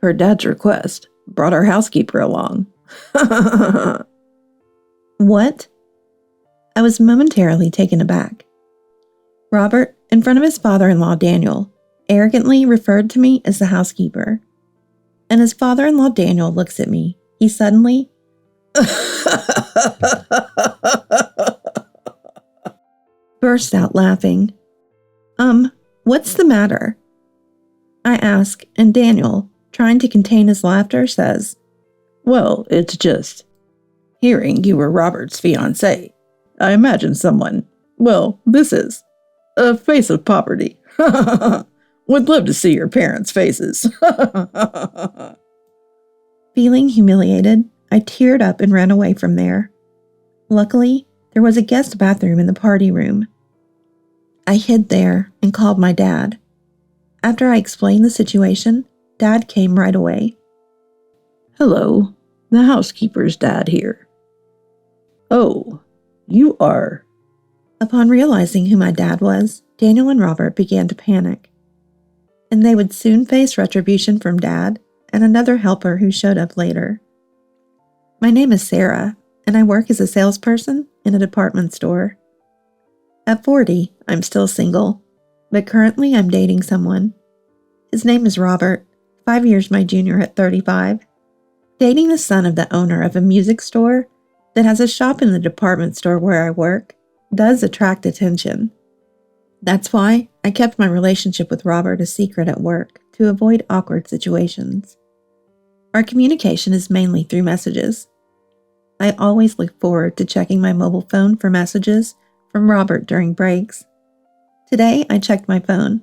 Per Dad's request, brought our housekeeper along. What? I was momentarily taken aback. Robert, in front of his father-in-law Daniel, arrogantly referred to me as the housekeeper. And as father-in-law Daniel looks at me, he suddenly burst out laughing. What's the matter? I ask, and Daniel, trying to contain his laughter, says, Well, it's just hearing you were Robert's fiance. I imagine someone, well, this is a face of poverty. Would love to see your parents' faces. Feeling humiliated, I teared up and ran away from there. Luckily, there was a guest bathroom in the party room. I hid there and called my dad. After I explained the situation, Dad came right away. Hello, the housekeeper's dad here. Oh, you are... Upon realizing who my dad was, Daniel and Robert began to panic. And they would soon face retribution from Dad and another helper who showed up later. My name is Sarah, and I work as a salesperson in a department store. At 40, I'm still single, but currently I'm dating someone. His name is Robert, 5 years my junior at 35. Dating the son of the owner of a music store that has a shop in the department store where I work does attract attention. That's why I kept my relationship with Robert a secret at work to avoid awkward situations. Our communication is mainly through messages. I always look forward to checking my mobile phone for messages from Robert during breaks. Today, I checked my phone.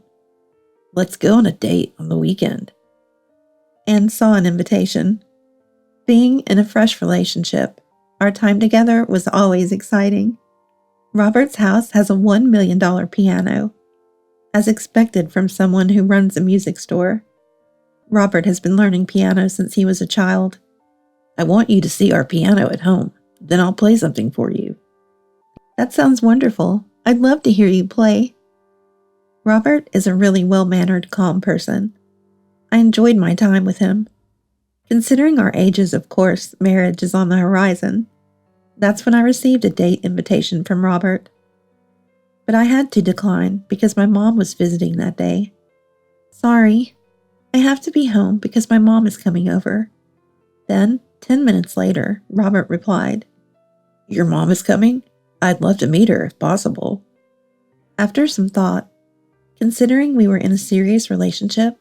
Let's go on a date on the weekend. And saw an invitation. Being in a fresh relationship, our time together was always exciting. Robert's house has a $1 million piano, as expected from someone who runs a music store. Robert has been learning piano since he was a child. I want you to see our piano at home, then I'll play something for you. That sounds wonderful. I'd love to hear you play. Robert is a really well-mannered, calm person. I enjoyed my time with him. Considering our ages, of course, marriage is on the horizon. That's when I received a date invitation from Robert. But I had to decline because my mom was visiting that day. Sorry, I have to be home because my mom is coming over. Then, 10 minutes later, Robert replied, Your mom is coming? I'd love to meet her if possible. After some thought, considering we were in a serious relationship,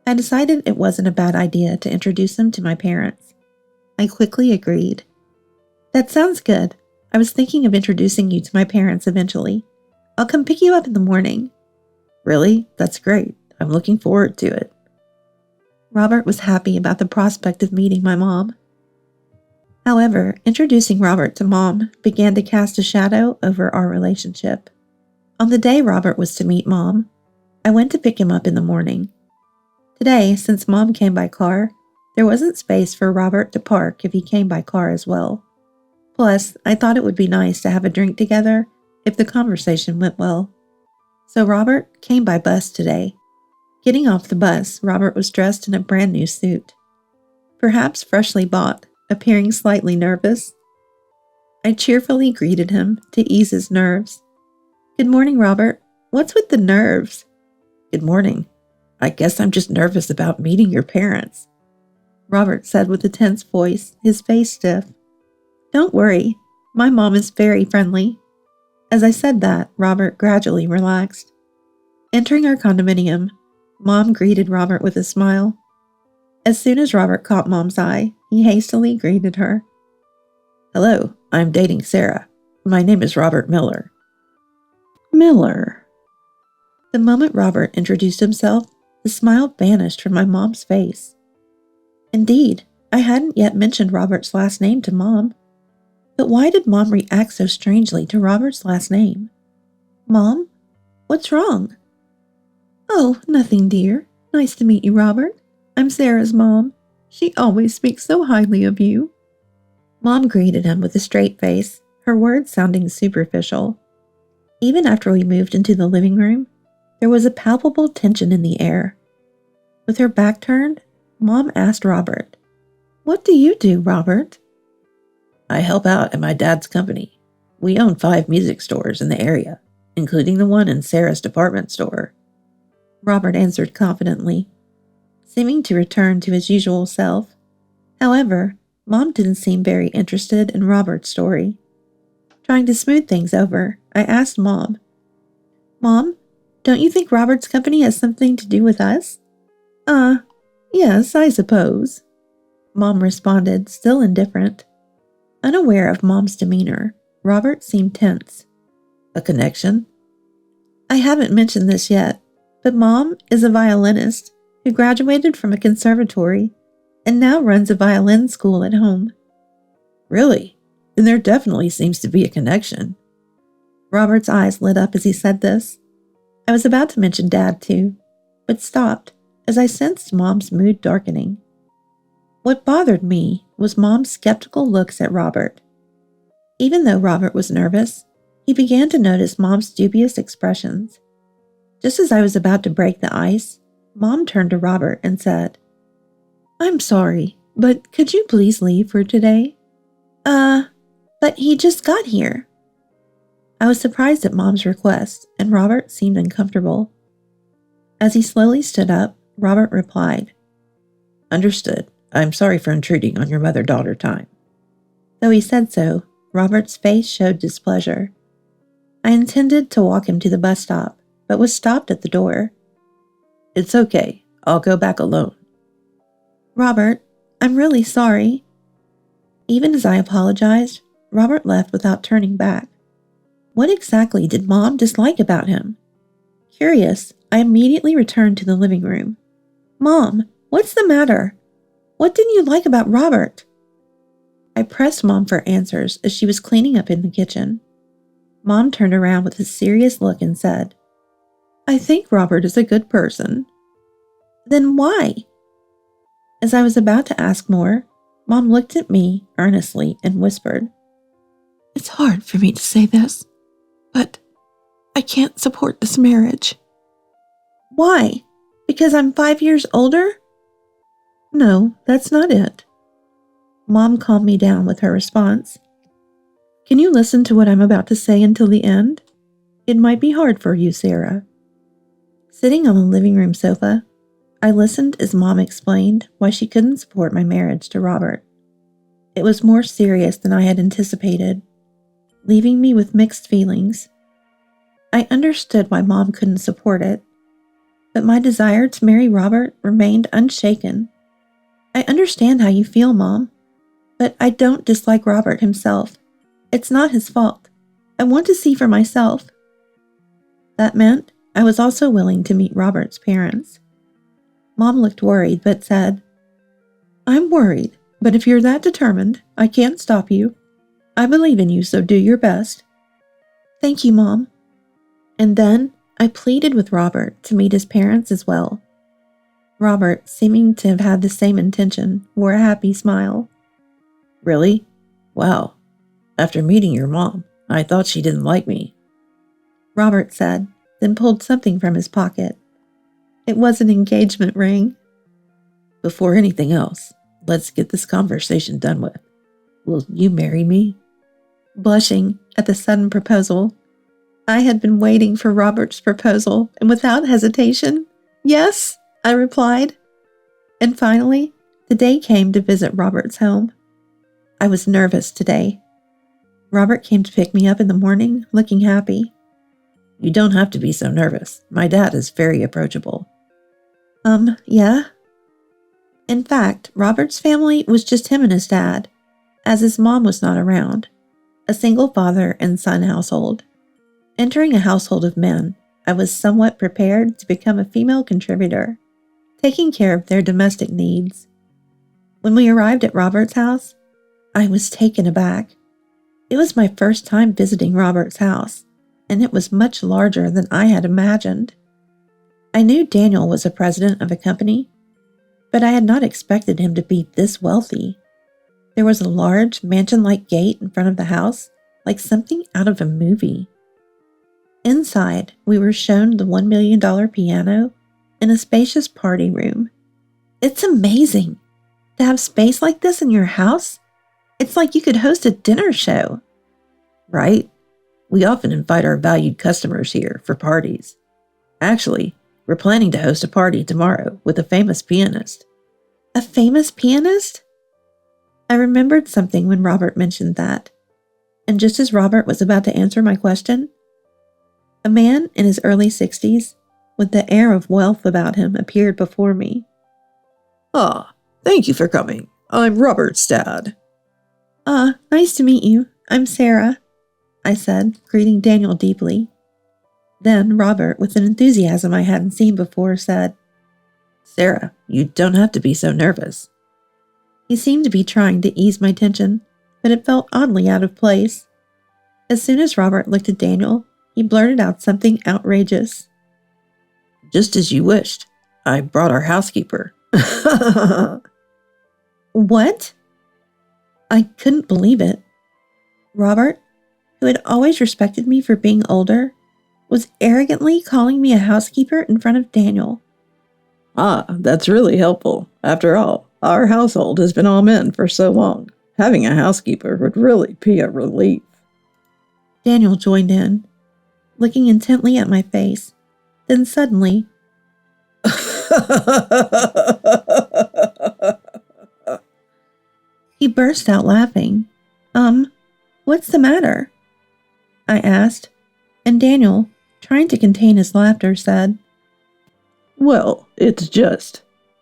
I decided it wasn't a bad idea to introduce him to my parents. I quickly agreed. That sounds good. I was thinking of introducing you to my parents eventually. I'll come pick you up in the morning. Really? That's great. I'm looking forward to it. Robert was happy about the prospect of meeting my mom. However, introducing Robert to Mom began to cast a shadow over our relationship. On the day Robert was to meet Mom, I went to pick him up in the morning. Today, since Mom came by car, there wasn't space for Robert to park if he came by car as well. Plus, I thought it would be nice to have a drink together if the conversation went well. So Robert came by bus today. Getting off the bus, Robert was dressed in a brand new suit. Perhaps freshly bought, appearing slightly nervous. I cheerfully greeted him to ease his nerves. Good morning, Robert. What's with the nerves? Good morning. I guess I'm just nervous about meeting your parents, Robert said with a tense voice, his face stiff. Don't worry. My mom is very friendly. As I said that, Robert gradually relaxed. Entering our condominium, Mom greeted Robert with a smile. As soon as Robert caught Mom's eye, he hastily greeted her. Hello, I'm dating Sarah. My name is Robert Miller. Miller. The moment Robert introduced himself, the smile vanished from my mom's face. Indeed, I hadn't yet mentioned Robert's last name to Mom. But why did Mom react so strangely to Robert's last name? Mom? What's wrong? Oh, nothing, dear. Nice to meet you, Robert. I'm Sarah's mom. She always speaks so highly of you. Mom greeted him with a straight face, her words sounding superficial. Even after we moved into the living room, there was a palpable tension in the air. With her back turned, Mom asked Robert, "What do you do, Robert?" I help out at my dad's company. We own 5 music stores in the area, including the one in Sarah's department store. Robert answered confidently, seeming to return to his usual self. However, Mom didn't seem very interested in Robert's story. Trying to smooth things over, I asked Mom, "Mom, don't you think Robert's company has something to do with us?" Yes, I suppose," Mom responded, still indifferent. Unaware of Mom's demeanor, Robert seemed tense. "A connection?" "I haven't mentioned this yet, but Mom is a violinist who graduated from a conservatory and now runs a violin school at home." "Really? Then there definitely seems to be a connection." Robert's eyes lit up as he said this. I was about to mention Dad too, but stopped as I sensed Mom's mood darkening. What bothered me was Mom's skeptical looks at Robert. Even though Robert was nervous, he began to notice Mom's dubious expressions. Just as I was about to break the ice, Mom turned to Robert and said, "I'm sorry, but could you please leave for today?" But he just got here." I was surprised at Mom's request, and Robert seemed uncomfortable. As he slowly stood up, Robert replied, "Understood. I'm sorry for intruding on your mother-daughter time." Though he said so, Robert's face showed displeasure. I intended to walk him to the bus stop, but was stopped at the door. "It's okay. I'll go back alone." "Robert, I'm really sorry." Even as I apologized, Robert left without turning back. What exactly did Mom dislike about him? Curious, I immediately returned to the living room. "Mom, what's the matter? What didn't you like about Robert?" I pressed Mom for answers as she was cleaning up in the kitchen. Mom turned around with a serious look and said, "I think Robert is a good person." "Then why?" As I was about to ask more, Mom looked at me earnestly and whispered, "It's hard for me to say this, but I can't support this marriage." "Why? Because I'm 5 years older?" "No, that's not it." Mom calmed me down with her response. "Can you listen to what I'm about to say until the end? It might be hard for you, Sarah." Sitting on the living room sofa, I listened as Mom explained why she couldn't support my marriage to Robert. It was more serious than I had anticipated, leaving me with mixed feelings. I understood why Mom couldn't support it, but my desire to marry Robert remained unshaken. "I understand how you feel, Mom, but I don't dislike Robert himself. It's not his fault. I want to see for myself." That meant I was also willing to meet Robert's parents. Mom looked worried but said, "I'm worried, but if you're that determined, I can't stop you. I believe in you, so do your best." "Thank you, Mom." And then I pleaded with Robert to meet his parents as well. Robert, seeming to have had the same intention, wore a happy smile. "Really? Wow. After meeting your mom, I thought she didn't like me." Robert said, then pulled something from his pocket. It was an engagement ring. "Before anything else, let's get this conversation done with. Will you marry me?" Blushing at the sudden proposal, I had been waiting for Robert's proposal, and without hesitation, "Yes," I replied. And finally, the day came to visit Robert's home. I was nervous today. Robert came to pick me up in the morning, looking happy. "You don't have to be so nervous. My dad is very approachable." Yeah? In fact, Robert's family was just him and his dad, as his mom was not around. A single father and son household. Entering a household of men, I was somewhat prepared to become a female contributor, taking care of their domestic needs. When we arrived at Robert's house, I was taken aback. It was my first time visiting Robert's house, and it was much larger than I had imagined. I knew Daniel was a president of a company, but I had not expected him to be this wealthy. There was a large mansion-like gate in front of the house, like something out of a movie. Inside, we were shown the $1 million piano and a spacious party room. It's amazing to have space like this in your house. It's like you could host a dinner show. Right? We often invite our valued customers here for parties. Actually, we're planning to host a party tomorrow with a famous pianist. A famous pianist? I remembered something when Robert mentioned that. And just as Robert was about to answer my question, a man in his early 60s, with the air of wealth about him, appeared before me. Ah, thank you for coming. I'm Robert's dad. Nice to meet you. I'm Sarah, I said, greeting Daniel deeply. Then Robert, with an enthusiasm I hadn't seen before, said, Sarah, you don't have to be so nervous. He seemed to be trying to ease my tension, but it felt oddly out of place. As soon as Robert looked at Daniel, he blurted out something outrageous. Just as you wished. I brought our housekeeper. What? I couldn't believe it. Robert, who had always respected me for being older, was arrogantly calling me a housekeeper in front of Daniel. Ah, that's really helpful. After all, our household has been all men for so long. Having a housekeeper would really be a relief. Daniel joined in, looking intently at my face. Then suddenly, he burst out laughing. What's the matter? I asked, and Daniel, trying to contain his laughter, said, Well, it's just.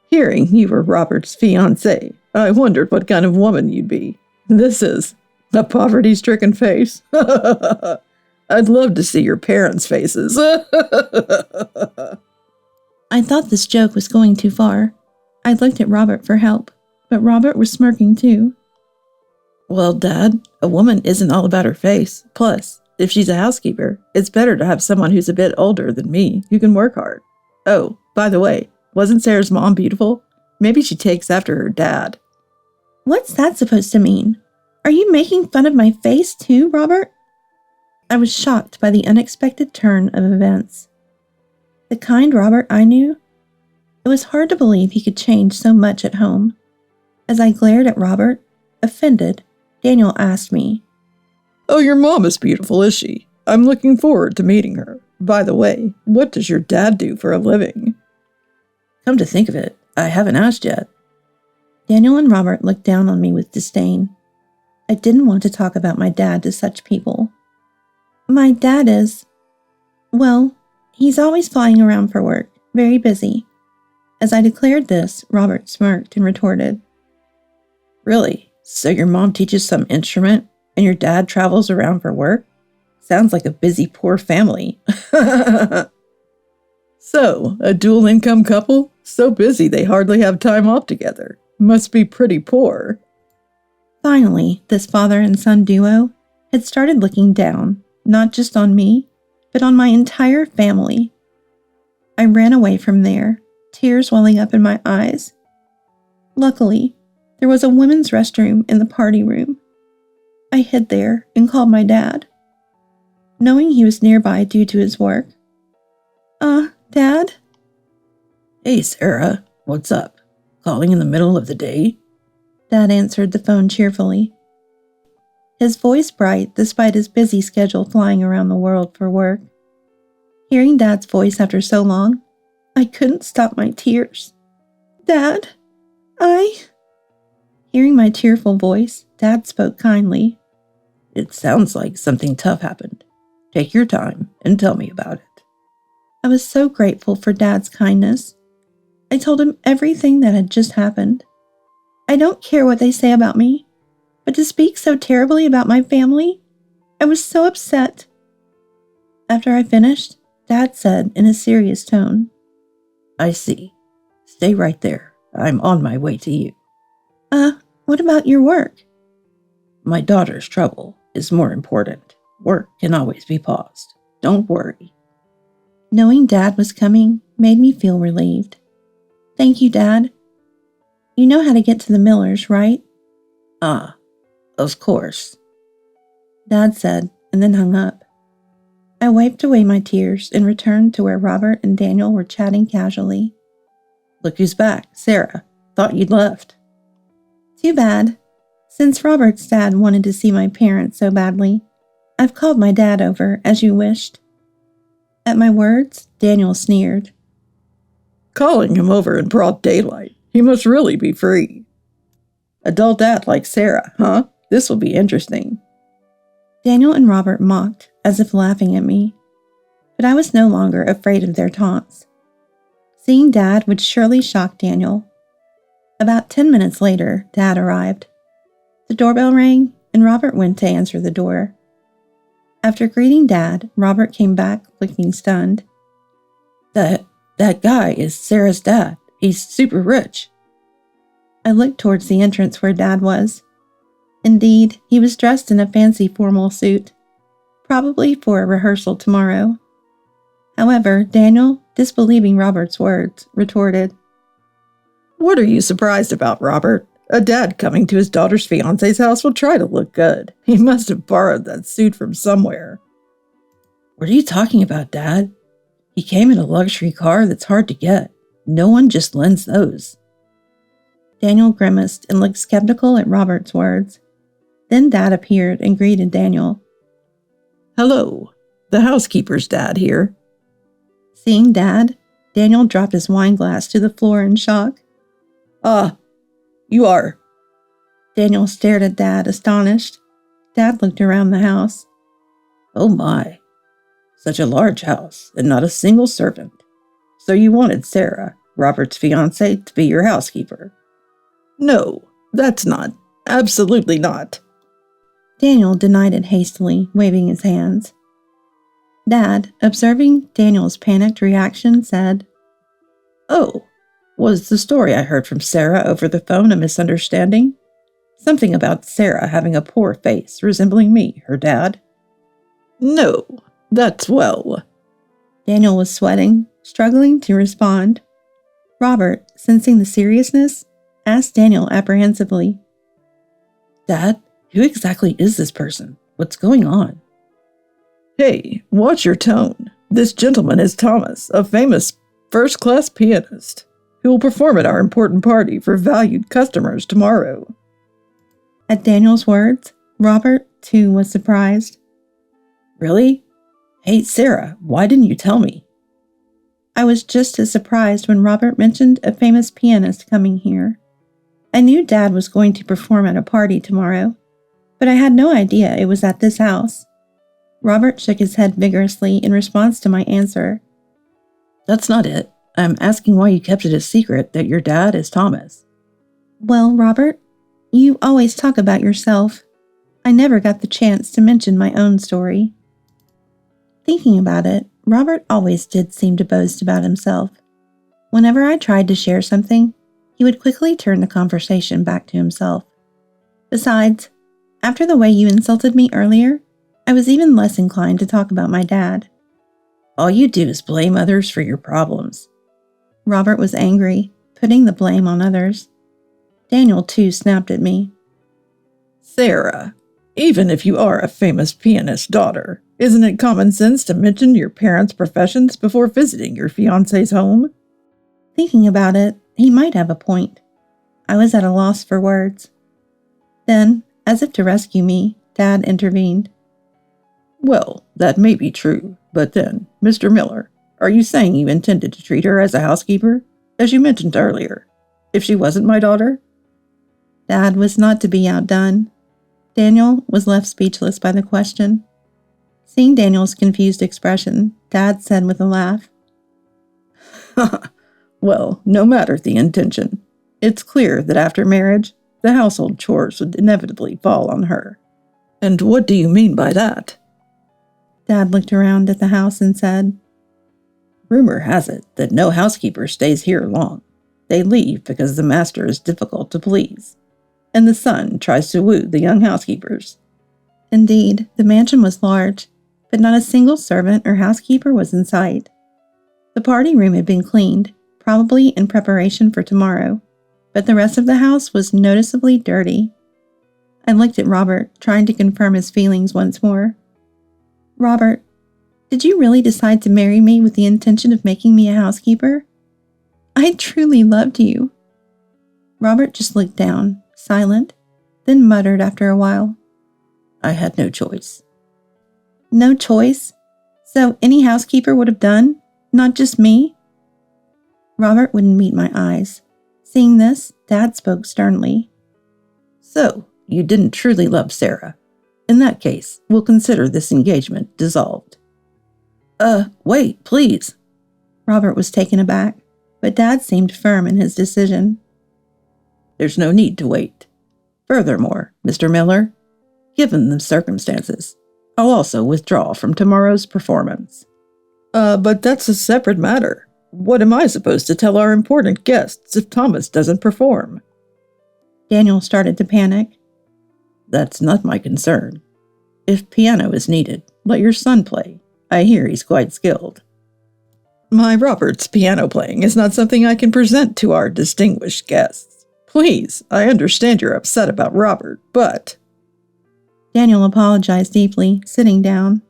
Hearing you were Robert's fiancé, I wondered what kind of woman you'd be. This is a poverty-stricken face. I'd love to see your parents' faces. I thought this joke was going too far. I looked at Robert for help, but Robert was smirking too. Well, Dad, a woman isn't all about her face. Plus, if she's a housekeeper, it's better to have someone who's a bit older than me who can work hard. Oh, by the way, wasn't Sarah's mom beautiful? Maybe she takes after her dad. What's that supposed to mean? Are you making fun of my face too, Robert? I was shocked by the unexpected turn of events. The kind Robert I knew, it was hard to believe he could change so much at home. As I glared at Robert, offended, Daniel asked me, Oh, your mom is beautiful, is she? I'm looking forward to meeting her. By the way, what does your dad do for a living? Come to think of it, I haven't asked yet. Daniel and Robert looked down on me with disdain. I didn't want to talk about my dad to such people. My dad is, well, he's always flying around for work, very busy. As I declared this, Robert smirked and retorted, Really? So your mom teaches some instrument and your dad travels around for work? Sounds like a busy, poor family. So, a dual income couple? So busy they hardly have time off together. Must be pretty poor. Finally, this father and son duo had started looking down, not just on me, but on my entire family. I ran away from there, tears welling up in my eyes. Luckily, there was a women's restroom in the party room. I hid there and called my dad. Knowing he was nearby due to his work. Dad? Hey, Sarah, what's up? Calling in the middle of the day? Dad answered the phone cheerfully. His voice bright despite his busy schedule flying around the world for work. Hearing Dad's voice after so long, I couldn't stop my tears. Dad, Hearing my tearful voice, Dad spoke kindly. It sounds like something tough happened. Take your time and tell me about it. I was so grateful for Dad's kindness. I told him everything that had just happened. I don't care what they say about me, but to speak so terribly about my family, I was so upset. After I finished, Dad said in a serious tone, I see. Stay right there. I'm on my way to you. What about your work? My daughter's trouble is more important. Work can always be paused. Don't worry. Knowing Dad was coming made me feel relieved. Thank you, Dad. You know how to get to the Millers, right? Of course. Dad said, and then hung up. I wiped away my tears and returned to where Robert and Daniel were chatting casually. Look who's back, Sarah. thought you'd left. Too bad. Since Robert's dad wanted to see my parents so badly, I've called my dad over, as you wished. At my words, Daniel sneered. Calling him over in broad daylight. He must really be free. A dull dad like Sarah, huh? This will be interesting. Daniel and Robert mocked, as if laughing at me, but I was no longer afraid of their taunts. Seeing Dad would surely shock Daniel. About 10 minutes later, Dad arrived. The doorbell rang, and Robert went to answer the door. After greeting Dad, Robert came back looking stunned. That guy is Sarah's dad. He's super rich. I looked towards the entrance where Dad was. Indeed, he was dressed in a fancy formal suit, probably for a rehearsal tomorrow. However, Daniel, disbelieving Robert's words, retorted, What are you surprised about, Robert? A dad coming to his daughter's fiance's house will try to look good. He must have borrowed that suit from somewhere. What are you talking about, Dad? He came in a luxury car that's hard to get. No one just lends those. Daniel grimaced and looked skeptical at Robert's words. Then Dad appeared and greeted Daniel. Hello, the housekeeper's dad here. Seeing Dad, Daniel dropped his wine glass to the floor in shock. You are. Daniel stared at Dad, astonished. Dad looked around the house. Oh my, such a large house and not a single servant. So you wanted Sarah, Robert's fiance, to be your housekeeper? No, that's not. Absolutely not. Daniel denied it hastily, waving his hands. Dad, observing Daniel's panicked reaction, said, Oh, was the story I heard from Sarah over the phone a misunderstanding? Something about Sarah having a poor face resembling me, her dad? No, that's well. Daniel was sweating, struggling to respond. Robert, sensing the seriousness, asked Daniel apprehensively, Dad, who exactly is this person? What's going on? Hey, watch your tone. This gentleman is Thomas, a famous first-class pianist, who will perform at our important party for valued customers tomorrow. At Daniel's words, Robert, too, was surprised. Really? Hey, Sarah, why didn't you tell me? I was just as surprised when Robert mentioned a famous pianist coming here. I knew Dad was going to perform at a party tomorrow, but I had no idea it was at this house. Robert shook his head vigorously in response to my answer. That's not it. I'm asking why you kept it a secret that your dad is Thomas. Well, Robert, you always talk about yourself. I never got the chance to mention my own story. Thinking about it, Robert always did seem to boast about himself. Whenever I tried to share something, he would quickly turn the conversation back to himself. Besides, after the way you insulted me earlier, I was even less inclined to talk about my dad. All you do is blame others for your problems. Robert was angry, putting the blame on others. Daniel, too, snapped at me. Sarah, even if you are a famous pianist's daughter, isn't it common sense to mention your parents' professions before visiting your fiancé's home? Thinking about it, he might have a point. I was at a loss for words. Then, as if to rescue me, Dad intervened. Well, that may be true, but then, Mr. Miller, are you saying you intended to treat her as a housekeeper, as you mentioned earlier, if she wasn't my daughter? Dad was not to be outdone. Daniel was left speechless by the question. Seeing Daniel's confused expression, Dad said with a laugh, Well, no matter the intention, it's clear that after marriage, the household chores would inevitably fall on her. And what do you mean by that? Dad looked around at the house and said, Rumor has it that no housekeeper stays here long. They leave because the master is difficult to please, and the son tries to woo the young housekeepers. Indeed, the mansion was large, but not a single servant or housekeeper was in sight. The party room had been cleaned, probably in preparation for tomorrow, but the rest of the house was noticeably dirty. I looked at Robert, trying to confirm his feelings once more. Robert, did you really decide to marry me with the intention of making me a housekeeper? I truly loved you. Robert just looked down, silent, then muttered after a while. I had no choice. No choice? So any housekeeper would have done? Not just me? Robert wouldn't meet my eyes. Seeing this, Dad spoke sternly. So, you didn't truly love Sarah. In that case, we'll consider this engagement dissolved. Wait, please. Robert was taken aback, but Dad seemed firm in his decision. There's no need to wait. Furthermore, Mr. Miller, given the circumstances, I'll also withdraw from tomorrow's performance. But that's a separate matter. What am I supposed to tell our important guests if Thomas doesn't perform? Daniel started to panic. That's not my concern. If piano is needed, let your son play. I hear he's quite skilled. My Robert's piano playing is not something I can present to our distinguished guests. Please, I understand you're upset about Robert, but... Daniel apologized deeply, sitting down.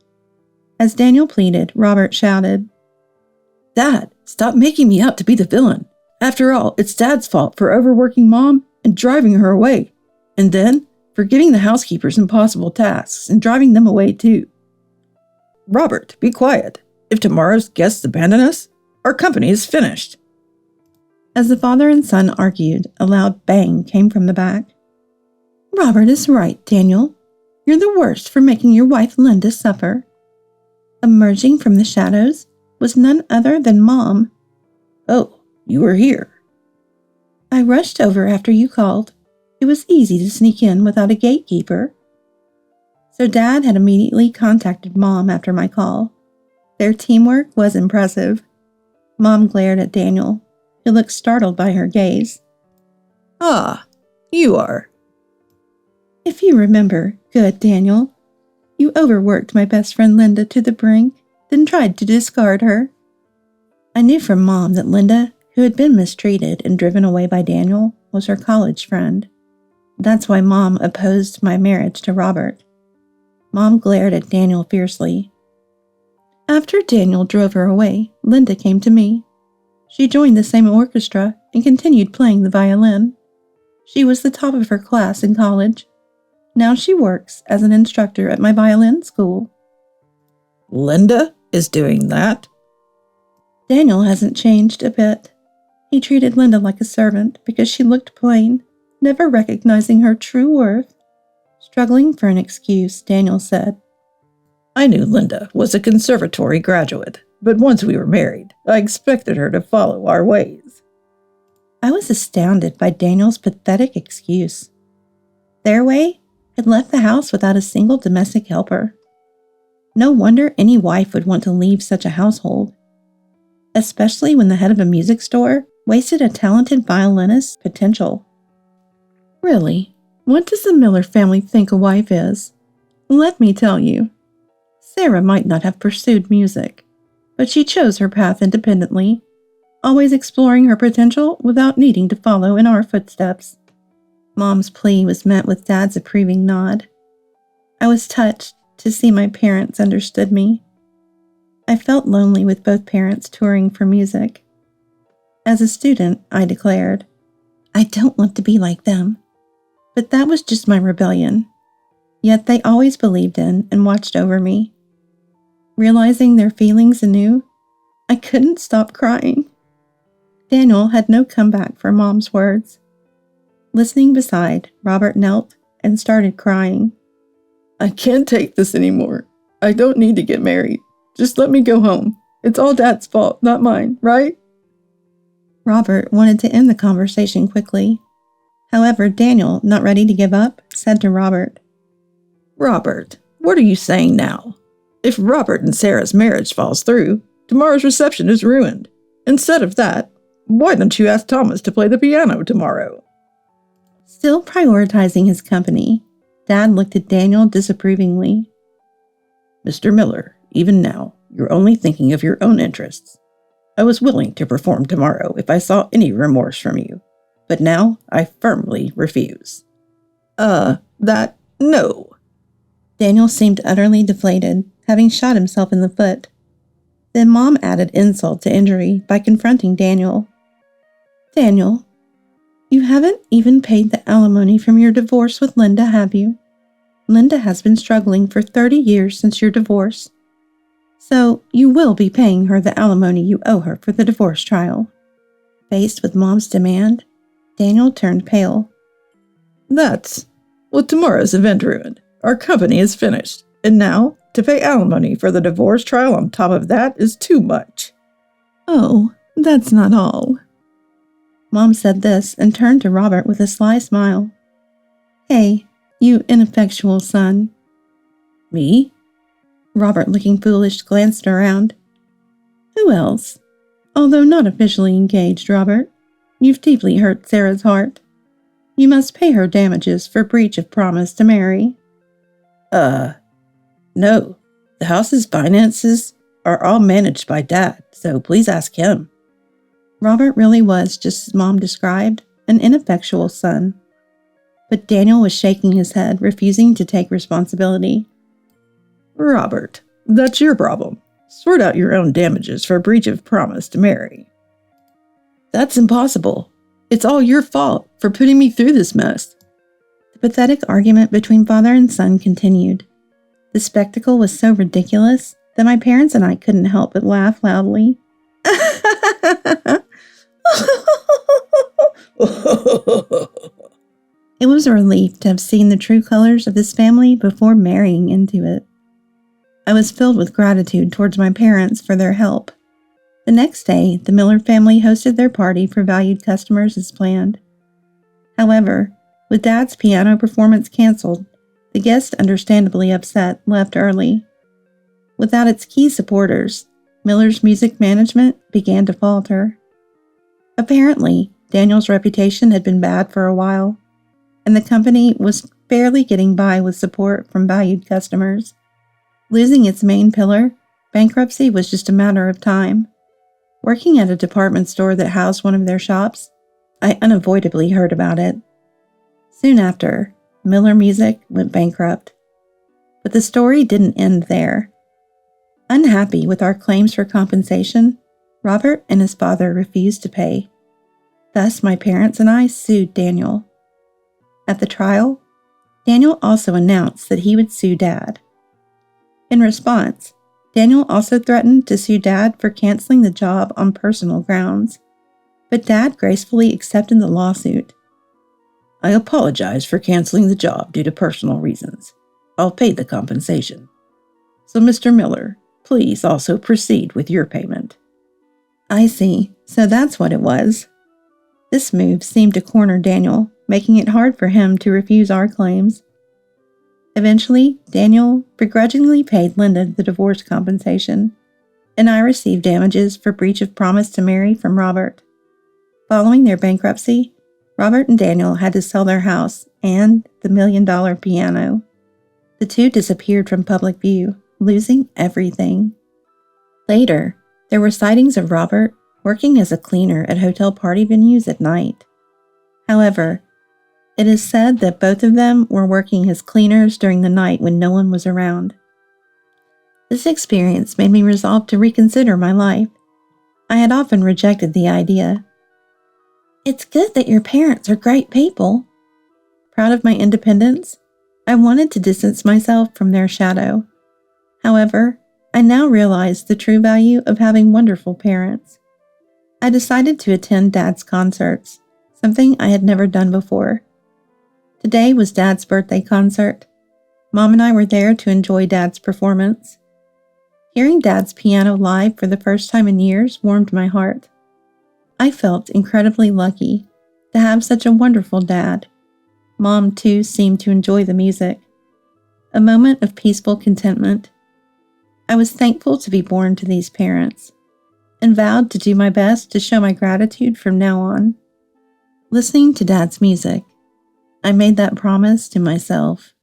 As Daniel pleaded, Robert shouted, Dad, stop making me out to be the villain. After all, it's Dad's fault for overworking Mom and driving her away. And then, for giving the housekeepers impossible tasks and driving them away too. Robert, be quiet. If tomorrow's guests abandon us, our company is finished. As the father and son argued, a loud bang came from the back. Robert is right, Daniel. You're the worst for making your wife Linda suffer. Emerging from the shadows was none other than Mom. Oh, you were here. I rushed over after you called. It was easy to sneak in without a gatekeeper. So Dad had immediately contacted Mom after my call. Their teamwork was impressive. Mom glared at Daniel, who looked startled by her gaze. Ah, you are. If you remember, good Daniel, you overworked my best friend Linda to the brink, then tried to discard her. I knew from Mom that Linda, who had been mistreated and driven away by Daniel, was her college friend. That's why Mom opposed my marriage to Robert. Mom glared at Daniel fiercely. After Daniel drove her away, Linda came to me. She joined the same orchestra and continued playing the violin. She was the top of her class in college. Now she works as an instructor at my violin school. Linda is doing that? Daniel hasn't changed a bit. He treated Linda like a servant because she looked plain, never recognizing her true worth. Struggling for an excuse, Daniel said, I knew Linda was a conservatory graduate, but once we were married, I expected her to follow our ways. I was astounded by Daniel's pathetic excuse. Their way had left the house without a single domestic helper. No wonder any wife would want to leave such a household, especially when the head of a music store wasted a talented violinist's potential. Really, what does the Miller family think a wife is? Let me tell you. Sarah might not have pursued music, but she chose her path independently, always exploring her potential without needing to follow in our footsteps. Mom's plea was met with Dad's approving nod. I was touched to see my parents understood me. I felt lonely with both parents touring for music. As a student, I declared, I don't want to be like them. But that was just my rebellion. Yet they always believed in and watched over me. Realizing their feelings anew, I couldn't stop crying. Daniel had no comeback for Mom's words. Listening beside, Robert knelt and started crying. I can't take this anymore. I don't need to get married. Just let me go home. It's all Dad's fault, not mine, right? Robert wanted to end the conversation quickly. However, Daniel, not ready to give up, said to Robert, Robert, what are you saying now? If Robert and Sarah's marriage falls through, tomorrow's reception is ruined. Instead of that, why don't you ask Thomas to play the piano tomorrow? Still prioritizing his company, Dad looked at Daniel disapprovingly. Mr. Miller, even now, you're only thinking of your own interests. I was willing to perform tomorrow if I saw any remorse from you, but now I firmly refuse. No. Daniel seemed utterly deflated, having shot himself in the foot. Then Mom added insult to injury by confronting Daniel. Daniel, You haven't even paid the alimony from your divorce with Linda, have you? Linda has been struggling for 30 years since your divorce. So you will be paying her the alimony you owe her for the divorce trial." Faced with Mom's demand, Daniel turned pale. "That's with tomorrow's event ruined. Our company is finished, and now to pay alimony for the divorce trial on top of that is too much." "Oh, that's not all." Mom said this and turned to Robert with a sly smile. "Hey, you ineffectual son." "Me?" Robert, looking foolish, glanced around. "Who else? Although not officially engaged, Robert, you've deeply hurt Sarah's heart. You must pay her damages for breach of promise to marry." No. The house's finances are all managed by Dad, so please ask him." Robert really was, just as Mom described, an ineffectual son. But Daniel was shaking his head, refusing to take responsibility. "Robert, that's your problem. Sort out your own damages for breach of promise to marry." "That's impossible. It's all your fault for putting me through this mess." The pathetic argument between father and son continued. The spectacle was so ridiculous that my parents and I couldn't help but laugh loudly. It was a relief to have seen the true colors of this family before marrying into it. I was filled with gratitude towards my parents for their help. The next day, the Miller family hosted their party for valued customers as planned. However, with Dad's piano performance canceled, the guests, understandably upset, left early. Without its key supporters, Miller's music management began to falter. Apparently, Daniel's reputation had been bad for a while, and the company was barely getting by with support from valued customers. Losing its main pillar, bankruptcy was just a matter of time. Working at a department store that housed one of their shops, I unavoidably heard about it. Soon after, Miller Music went bankrupt. But the story didn't end there. Unhappy with our claims for compensation, Robert and his father refused to pay. Thus, my parents and I sued Daniel. At the trial, Daniel also announced that he would sue Dad. In response, Daniel also threatened to sue Dad for canceling the job on personal grounds, but Dad gracefully accepted the lawsuit. "I apologize for canceling the job due to personal reasons. I'll pay the compensation. So, Mr. Miller, please also proceed with your payment." I see, so that's what it was. This move seemed to corner Daniel, making it hard for him to refuse our claims. Eventually, Daniel begrudgingly paid Linda the divorce compensation, and I received damages for breach of promise to marry from Robert. Following their bankruptcy, Robert and Daniel had to sell their house and the $1 million piano. The two disappeared from public view, losing everything. Later, there were sightings of Robert working as a cleaner at hotel party venues at night. However, it is said that both of them were working as cleaners during the night when no one was around. This experience made me resolve to reconsider my life. I had often rejected the idea. It's good that your parents are great people. Proud of my independence, I wanted to distance myself from their shadow. However, I now realize the true value of having wonderful parents. I decided to attend Dad's concerts, something I had never done before. Today was Dad's birthday concert. Mom and I were there to enjoy Dad's performance. Hearing Dad's piano live for the first time in years warmed my heart. I felt incredibly lucky to have such a wonderful dad. Mom, too, seemed to enjoy the music. A moment of peaceful contentment. I was thankful to be born to these parents, and vowed to do my best to show my gratitude from now on. Listening to Dad's music, I made that promise to myself.